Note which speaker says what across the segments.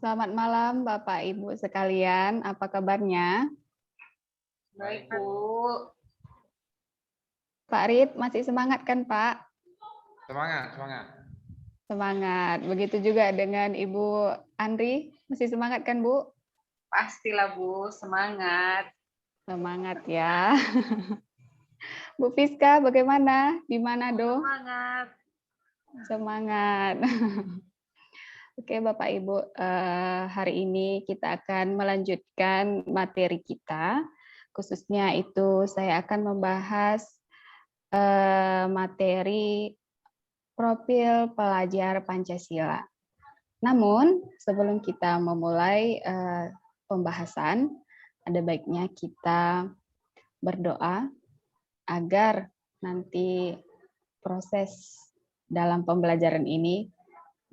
Speaker 1: Selamat malam Bapak Ibu sekalian, apa kabarnya?
Speaker 2: Baik, Bu.
Speaker 1: Pak Rid masih semangat kan Pak?
Speaker 2: Semangat, semangat.
Speaker 1: Semangat. Begitu juga dengan Ibu Andri, masih semangat kan Bu?
Speaker 2: Pastilah, Bu. Semangat.
Speaker 1: Semangat ya. Bu Fiska bagaimana? Di Manado?
Speaker 2: Semangat.
Speaker 1: Semangat. Oke Bapak Ibu, hari ini kita akan melanjutkan materi kita. Khususnya itu saya akan membahas materi profil pelajar Pancasila. Namun, sebelum kita memulai pembahasan, ada baiknya kita berdoa agar nanti proses dalam pembelajaran ini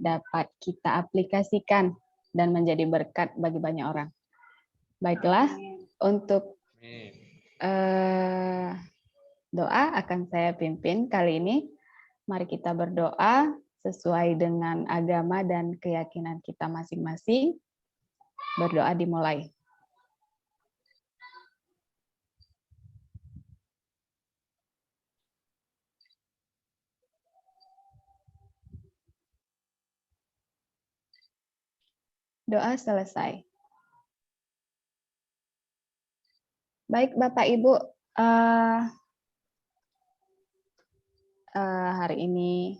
Speaker 1: dapat kita aplikasikan dan menjadi berkat bagi banyak orang. Baiklah, untuk doa akan saya pimpin kali ini. Mari kita berdoa sesuai dengan agama dan keyakinan kita masing-masing. Berdoa dimulai. Doa selesai. Baik Bapak Ibu, hari ini,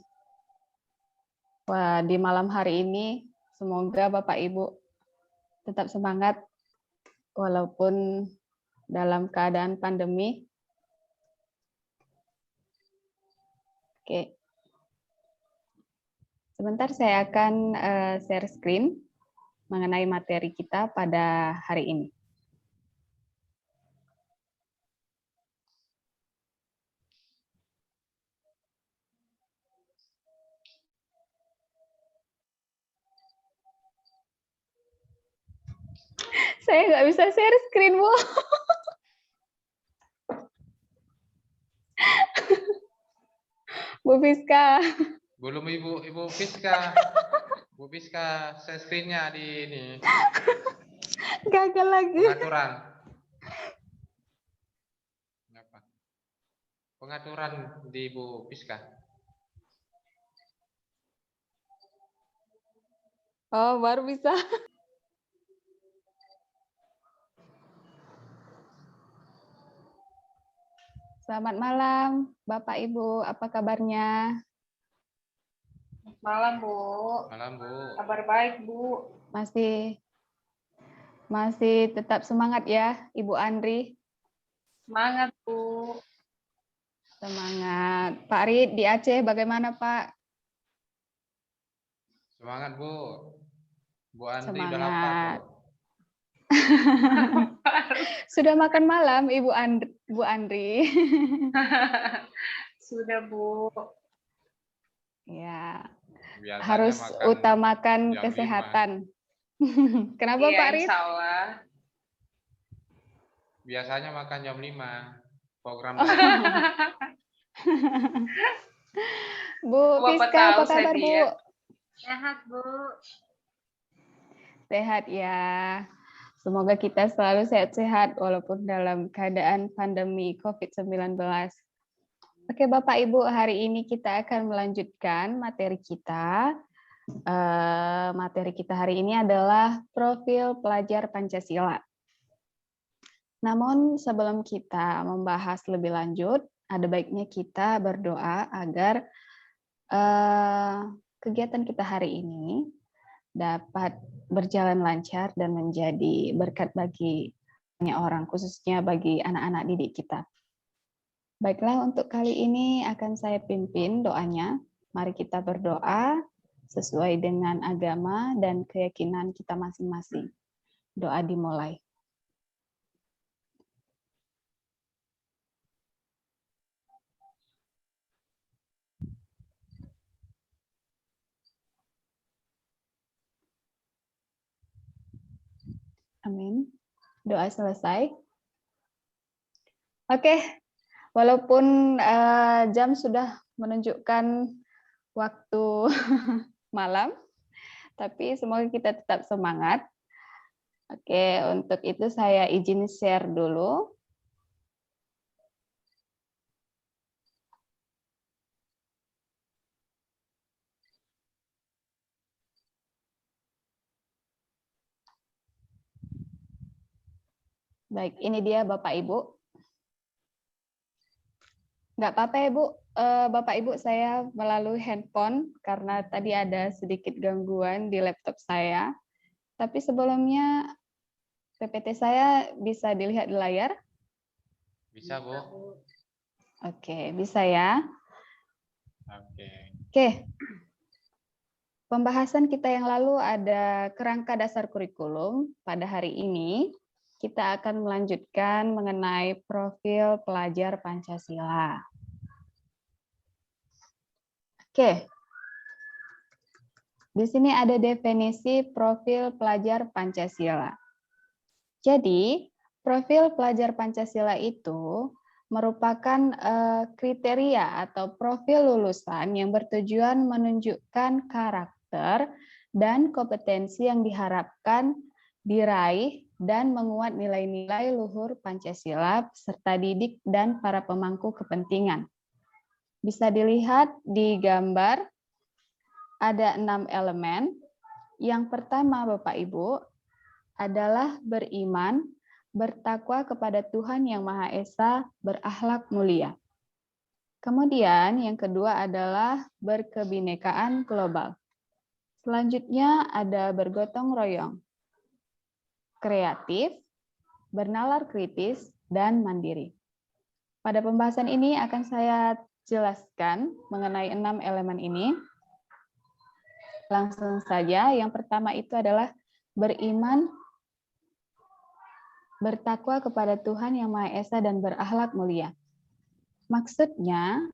Speaker 1: di malam hari ini, semoga Bapak Ibu tetap semangat walaupun dalam keadaan pandemi. Oke. Sebentar saya akan share screen mengenai materi kita pada hari ini. Saya nggak bisa share screen, Bu. Bu Fiska.
Speaker 2: Belum Ibu Fiska. Bu Fiska, share screen-nya di ini.
Speaker 1: Gagal lagi.
Speaker 2: Pengaturan. Apa? Pengaturan di Bu Fiska.
Speaker 1: Oh, baru bisa. Selamat malam, Bapak Ibu. Apa kabarnya?
Speaker 2: Malam, Bu. Malam, Bu. Kabar baik, Bu.
Speaker 1: Masih tetap semangat ya, Ibu Andri.
Speaker 2: Semangat, Bu.
Speaker 1: Semangat. Pak Rid di Aceh bagaimana, Pak?
Speaker 2: Semangat, Bu. Bu Andri
Speaker 1: Semangat.
Speaker 2: udah lapar, Bu.
Speaker 1: Sudah makan malam, Bu Andri?
Speaker 2: Sudah, Bu.
Speaker 1: Ya.
Speaker 2: Biasanya
Speaker 1: harus utamakan kesehatan. Kenapa
Speaker 2: iya,
Speaker 1: Pak Rid?
Speaker 2: Insya Allah. Biasanya makan jam 5. Program
Speaker 1: Bu Fiska, apa kabar Bu?
Speaker 2: Sehat, Bu.
Speaker 1: Sehat ya. Semoga kita selalu sehat-sehat walaupun dalam keadaan pandemi COVID-19. Oke Bapak Ibu, hari ini kita akan melanjutkan materi kita. Materi kita hari ini adalah profil pelajar Pancasila. Namun sebelum kita membahas lebih lanjut, ada baiknya kita berdoa agar kegiatan kita hari ini dapat berjalan lancar dan menjadi berkat bagi banyak orang, khususnya bagi anak-anak didik kita. Baiklah, untuk kali ini akan saya pimpin doanya. Mari kita berdoa sesuai dengan agama dan keyakinan kita masing-masing. Doa dimulai. Amin. Doa selesai. Oke, walaupun jam sudah menunjukkan waktu malam, tapi semoga kita tetap semangat. Oke, untuk itu saya izin share dulu. Baik, ini dia Bapak Ibu. Nggak apa-apa ya Bu, Bapak Ibu saya melalui handphone karena tadi ada sedikit gangguan di laptop saya. Tapi sebelumnya PPT saya bisa dilihat di layar?
Speaker 2: Bisa, Bu.
Speaker 1: Oke, bisa ya.
Speaker 2: Oke.
Speaker 1: Oke. Pembahasan kita yang lalu ada kerangka dasar kurikulum. Pada hari ini kita akan melanjutkan mengenai profil pelajar Pancasila. Oke. Di sini ada definisi profil pelajar Pancasila. Jadi, profil pelajar Pancasila itu merupakan kriteria atau profil lulusan yang bertujuan menunjukkan karakter dan kompetensi yang diharapkan diraih dan menguat nilai-nilai luhur Pancasila serta didik dan para pemangku kepentingan. Bisa dilihat di gambar ada 6 elemen. Yang pertama Bapak Ibu adalah beriman, bertakwa kepada Tuhan Yang Maha Esa, berakhlak mulia. Kemudian yang kedua adalah berkebinekaan global. Selanjutnya ada bergotong royong, kreatif, bernalar kritis, dan mandiri. Pada pembahasan ini akan saya jelaskan mengenai 6 elemen ini. Langsung saja, yang pertama itu adalah beriman, bertakwa kepada Tuhan Yang Maha Esa, dan berakhlak mulia. Maksudnya,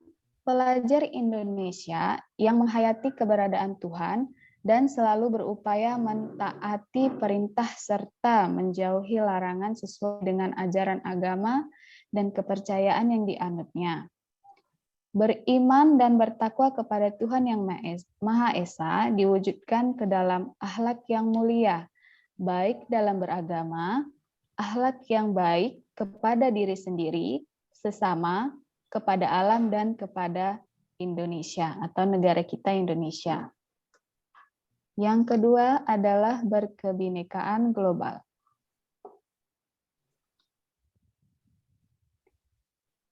Speaker 1: pelajar Indonesia yang menghayati keberadaan Tuhan dan selalu berupaya mentaati perintah serta menjauhi larangan sesuai dengan ajaran agama dan kepercayaan yang dianutnya. Beriman dan bertakwa kepada Tuhan Yang Maha Esa diwujudkan ke dalam akhlak yang mulia, baik dalam beragama, akhlak yang baik kepada diri sendiri, sesama, kepada alam, dan kepada Indonesia atau negara kita Indonesia. Yang kedua adalah berkebinekaan global.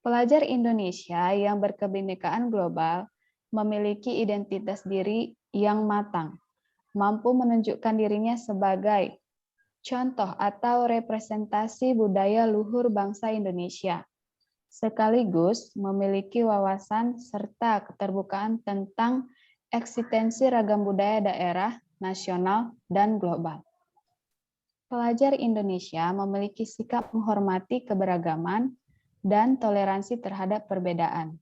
Speaker 1: Pelajar Indonesia yang berkebinekaan global memiliki identitas diri yang matang, mampu menunjukkan dirinya sebagai contoh atau representasi budaya luhur bangsa Indonesia, sekaligus memiliki wawasan serta keterbukaan tentang eksistensi ragam budaya daerah, nasional, dan global. Pelajar Indonesia memiliki sikap menghormati keberagaman dan toleransi terhadap perbedaan.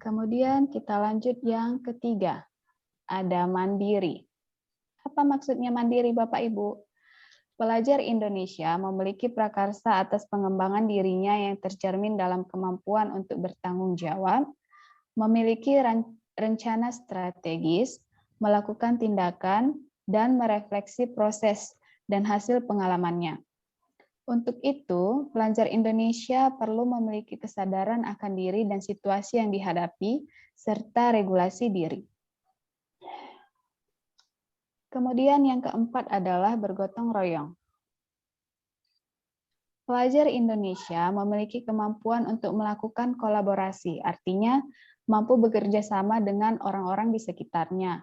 Speaker 1: Kemudian kita lanjut yang ketiga, ada mandiri. Apa maksudnya mandiri Bapak Ibu? Pelajar Indonesia memiliki prakarsa atas pengembangan dirinya yang tercermin dalam kemampuan untuk bertanggung jawab, memiliki rencana strategis, melakukan tindakan, dan merefleksi proses dan hasil pengalamannya. Untuk itu, pelajar Indonesia perlu memiliki kesadaran akan diri dan situasi yang dihadapi, serta regulasi diri. Kemudian yang keempat adalah bergotong royong. Pelajar Indonesia memiliki kemampuan untuk melakukan kolaborasi, artinya mampu bekerja sama dengan orang-orang di sekitarnya,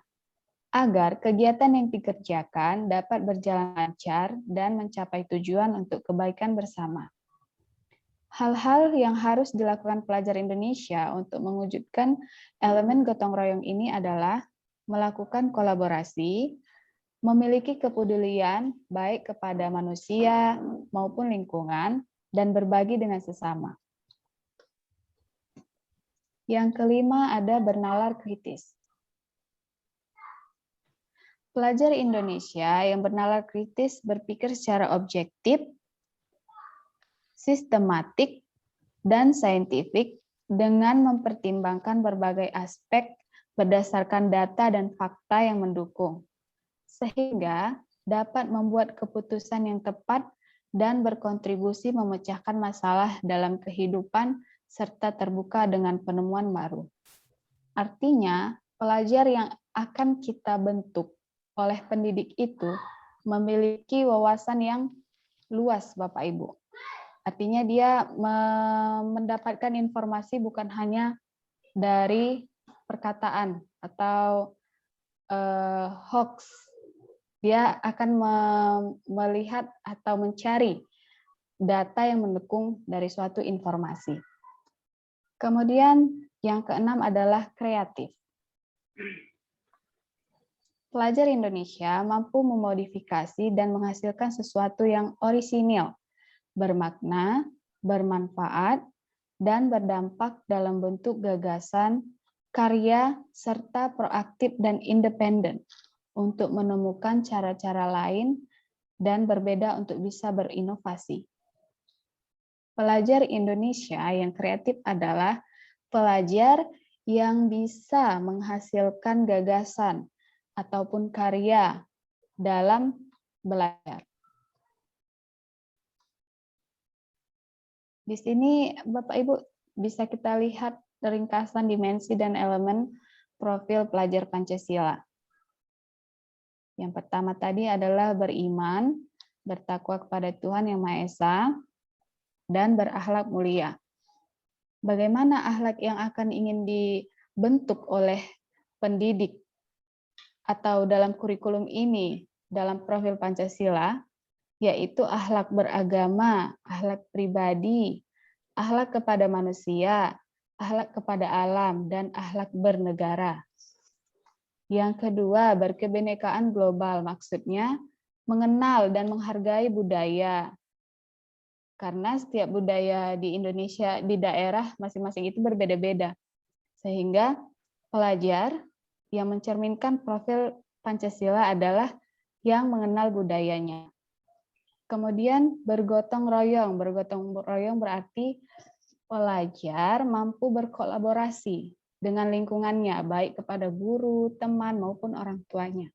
Speaker 1: agar kegiatan yang dikerjakan dapat berjalan lancar dan mencapai tujuan untuk kebaikan bersama. Hal-hal yang harus dilakukan pelajar Indonesia untuk mewujudkan elemen gotong royong ini adalah melakukan kolaborasi, memiliki kepedulian baik kepada manusia maupun lingkungan, dan berbagi dengan sesama. Yang kelima ada bernalar kritis. Pelajar Indonesia yang bernalar kritis berpikir secara objektif, sistematik, dan saintifik dengan mempertimbangkan berbagai aspek berdasarkan data dan fakta yang mendukung, sehingga dapat membuat keputusan yang tepat dan berkontribusi memecahkan masalah dalam kehidupan serta terbuka dengan penemuan baru. Artinya, pelajar yang akan kita bentuk oleh pendidik itu memiliki wawasan yang luas, Bapak Ibu. Artinya dia mendapatkan informasi bukan hanya dari perkataan atau hoax. Dia akan melihat atau mencari data yang mendukung dari suatu informasi. Kemudian yang keenam adalah kreatif. Pelajar Indonesia mampu memodifikasi dan menghasilkan sesuatu yang orisinil, bermakna, bermanfaat, dan berdampak dalam bentuk gagasan, karya, serta proaktif dan independen untuk menemukan cara-cara lain dan berbeda untuk bisa berinovasi. Pelajar Indonesia yang kreatif adalah pelajar yang bisa menghasilkan gagasan ataupun karya dalam belajar. Di sini Bapak Ibu bisa kita lihat ringkasan dimensi dan elemen profil pelajar Pancasila. Yang pertama tadi adalah beriman, bertakwa kepada Tuhan Yang Maha Esa, dan berakhlak mulia. Bagaimana akhlak yang akan ingin dibentuk oleh pendidik atau dalam kurikulum ini, dalam profil Pancasila, yaitu akhlak beragama, akhlak pribadi, akhlak kepada manusia, akhlak kepada alam, dan akhlak bernegara. Yang kedua, berkebinekaan global, maksudnya mengenal dan menghargai budaya. Karena setiap budaya di Indonesia, di daerah masing-masing itu berbeda-beda. Sehingga pelajar yang mencerminkan profil Pancasila adalah yang mengenal budayanya. Kemudian bergotong royong. Bergotong royong berarti pelajar mampu berkolaborasi dengan lingkungannya, baik kepada guru, teman, maupun orang tuanya.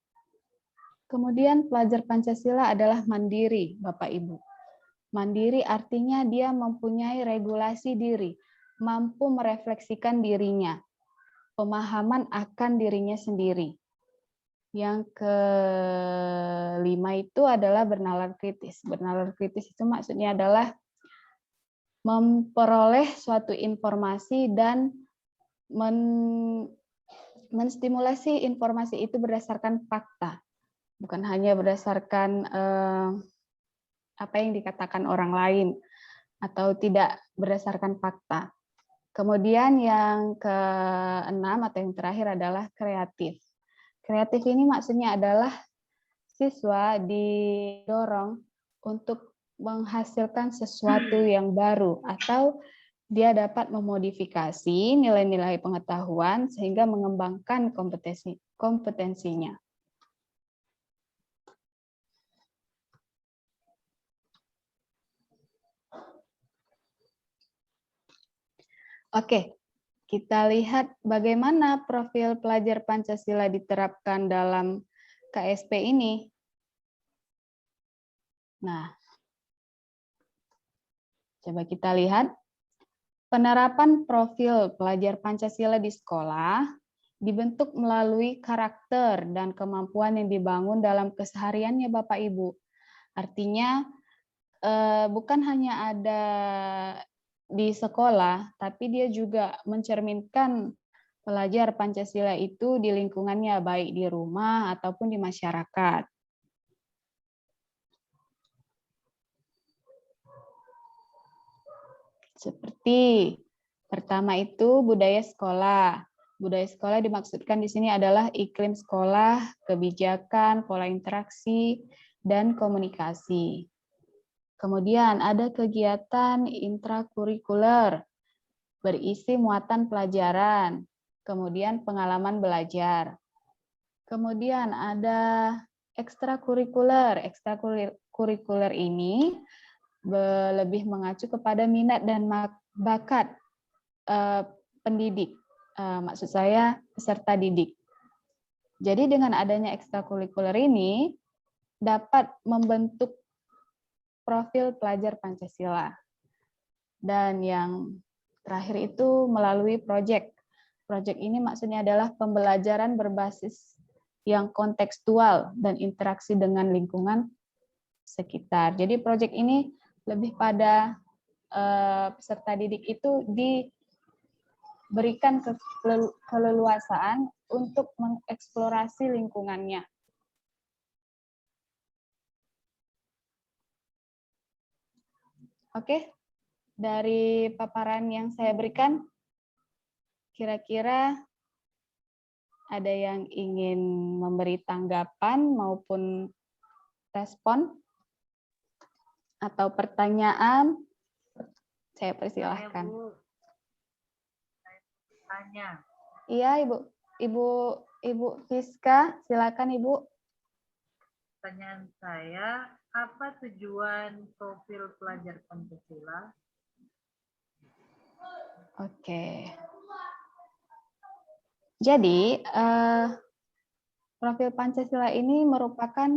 Speaker 1: Kemudian pelajar Pancasila adalah mandiri, Bapak Ibu. Mandiri artinya dia mempunyai regulasi diri, mampu merefleksikan dirinya, pemahaman akan dirinya sendiri. Yang kelima itu adalah bernalar kritis. Bernalar kritis itu maksudnya adalah memperoleh suatu informasi dan menstimulasi informasi itu berdasarkan fakta, bukan hanya berdasarkan apa yang dikatakan orang lain atau tidak berdasarkan fakta. Kemudian yang keenam atau yang terakhir adalah kreatif. Kreatif ini maksudnya adalah siswa didorong untuk menghasilkan sesuatu yang baru atau dia dapat memodifikasi nilai-nilai pengetahuan sehingga mengembangkan kompetensinya. Oke, kita lihat bagaimana profil pelajar Pancasila diterapkan dalam KSP ini. Nah, coba kita lihat. Penerapan profil pelajar Pancasila di sekolah dibentuk melalui karakter dan kemampuan yang dibangun dalam kesehariannya Bapak Ibu. Artinya bukan hanya ada di sekolah, tapi dia juga mencerminkan pelajar Pancasila itu di lingkungannya, baik di rumah ataupun di masyarakat. Seperti pertama itu budaya sekolah. Budaya sekolah dimaksudkan di sini adalah iklim sekolah, kebijakan, pola interaksi, dan komunikasi. Kemudian ada kegiatan intrakurikuler, berisi muatan pelajaran, kemudian pengalaman belajar. Kemudian ada ekstrakurikuler. Ekstrakurikuler ini lebih mengacu kepada minat dan bakat pendidik. maksud saya peserta didik. Jadi dengan adanya ekstrakurikuler ini dapat membentuk profil pelajar Pancasila. Dan yang terakhir itu melalui proyek. Proyek ini maksudnya adalah pembelajaran berbasis yang kontekstual dan interaksi dengan lingkungan sekitar. Jadi proyek ini lebih pada peserta didik itu diberikan keleluasaan untuk mengeksplorasi lingkungannya. Oke, dari paparan yang saya berikan, kira-kira ada yang ingin memberi tanggapan maupun respon atau pertanyaan? Saya persilahkan.
Speaker 3: Saya tanya.
Speaker 1: Iya, Ibu Fiska, silakan Ibu.
Speaker 3: Pertanyaan saya, apa tujuan profil pelajar Pancasila?
Speaker 1: Oke. Jadi, profil Pancasila ini merupakan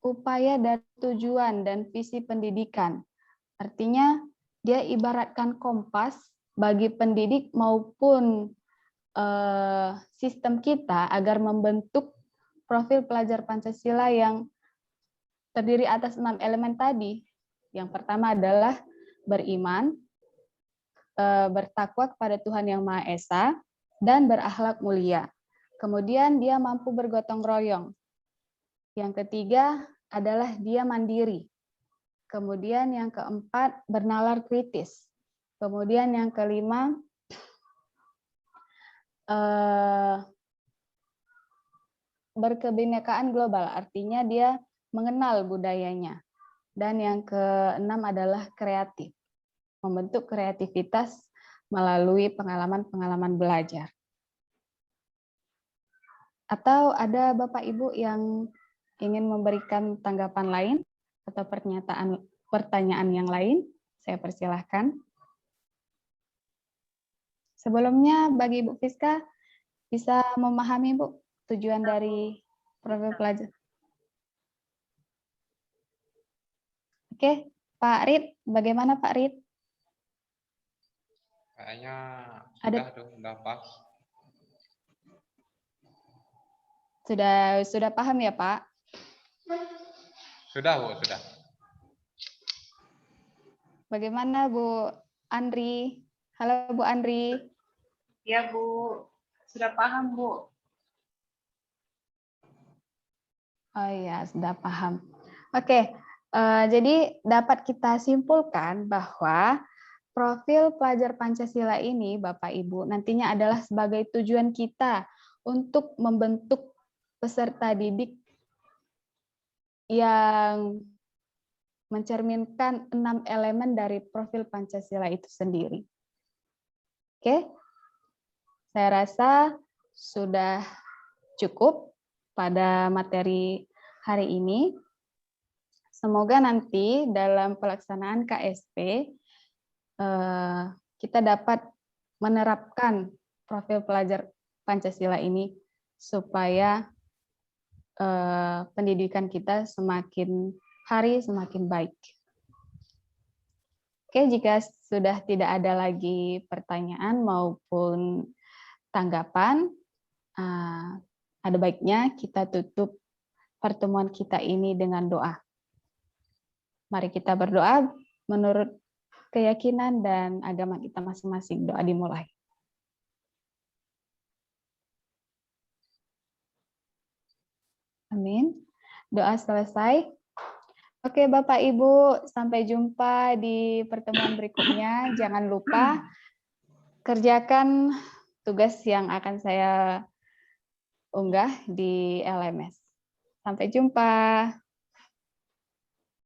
Speaker 1: upaya dan tujuan dan visi pendidikan. Artinya, dia ibaratkan kompas bagi pendidik maupun sistem kita agar membentuk profil pelajar Pancasila yang terdiri atas 6 elemen tadi. Yang pertama adalah beriman, bertakwa kepada Tuhan Yang Maha Esa, dan berakhlak mulia. Kemudian dia mampu bergotong royong. Yang ketiga adalah dia mandiri. Kemudian yang keempat bernalar kritis. Kemudian yang kelima berkebinekaan global, artinya dia mengenal budayanya. Dan yang keenam adalah kreatif, membentuk kreativitas melalui pengalaman-pengalaman belajar. Atau ada Bapak Ibu yang ingin memberikan tanggapan lain atau pertanyaan yang lain? Saya persilahkan. Sebelumnya bagi Ibu Fiska, bisa memahami Bu tujuan dari profil pelajar? Oke, Pak Rid, bagaimana Pak Rid?
Speaker 2: Kayaknya sudah pas.
Speaker 1: Sudah paham ya Pak?
Speaker 2: Sudah Bu, sudah.
Speaker 1: Bagaimana Bu Andri? Halo Bu Andri.
Speaker 3: Ya Bu, sudah paham Bu.
Speaker 1: Oh iya, sudah paham. Oke, jadi dapat kita simpulkan bahwa profil pelajar Pancasila ini, Bapak Ibu, nantinya adalah sebagai tujuan kita untuk membentuk peserta didik yang mencerminkan 6 elemen dari profil Pancasila itu sendiri. Oke, saya rasa sudah cukup pada materi hari ini. Semoga nanti dalam pelaksanaan KSP kita dapat menerapkan profil pelajar Pancasila ini supaya pendidikan kita semakin hari semakin baik. Oke, jika sudah tidak ada lagi pertanyaan maupun tanggapan, ada baiknya kita tutup pertemuan kita ini dengan doa. Mari kita berdoa menurut keyakinan dan agama kita masing-masing. Doa dimulai. Amin. Doa selesai. Oke, Bapak Ibu, sampai jumpa di pertemuan berikutnya. Jangan lupa kerjakan tugas yang akan saya unggah di LMS. Sampai jumpa.